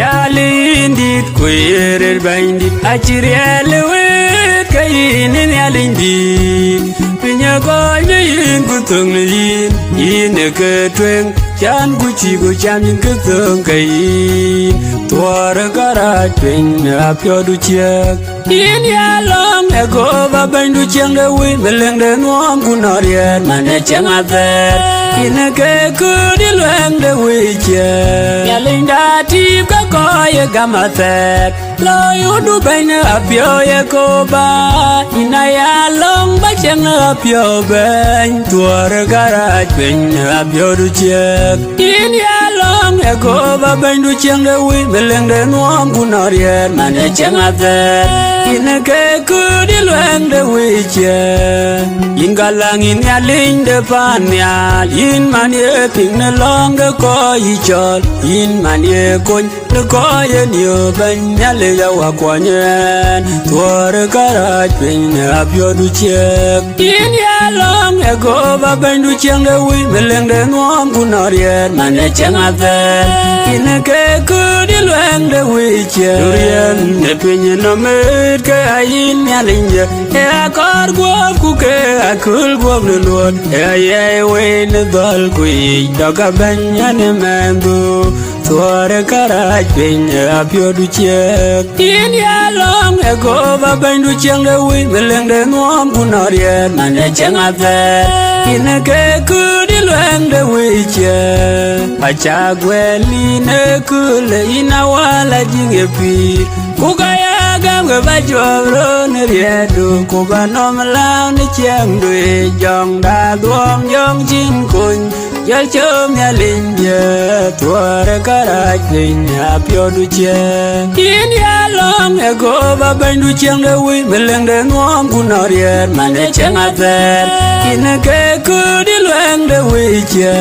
Yalindit querer bandit achirelewet kainin yalindit pinya koy yin kutung yin yin ketweng chan guchi go chan yin kutung kayin tuara garaj penya pyodu chiek yin yalong ego ba bandu chiang de win beleng de nuam kunarian mane chang aver yin ke kudi lueng de wiche yalinda tip ka koy gamatek lo yudu banya apyo ye koba ina yalong ba chang apyo ben tuara garaj penya pyodu chiek yin yalong ego ba bandu chiang de win beleng de nuam kunarian mane chang aver yin ke kudi lueng de wiche yin galang yin yaling de pan ya yin man ye ping na long de ko yi chol yin man ye kon de ko ye niu ben ya le ya wa kwa nyen tuar garaj ping na pyo du chiek yin ya long e go ba ben du chiang de wi meleng de nuam kunarien man ye chang aver yin ke kudi lueng de wiche rien ne pin no me ke ayin ya ling ye e akor go ku ke akul go ne luon e ye we ne dal ku daga banya ne mendu tuare garaj penya pyo du chiek yin ya long e go ba ben du chiang de wi meleng de nuam kunarien man ye chang aver yin ke kudi lueng de wiche acha gweli ne kule ina wala jinge pi kugaya gam ga ba joro ne riedu ku ba nom lao ne chiang dui jong da duong jong chin kun yal chom ya lin ye tuare garaj penya pyo du chiek yin ya long e go ba ben du chiang de wi meleng de nuam kunarien man ye chang aver yin ke kudi lueng de wiche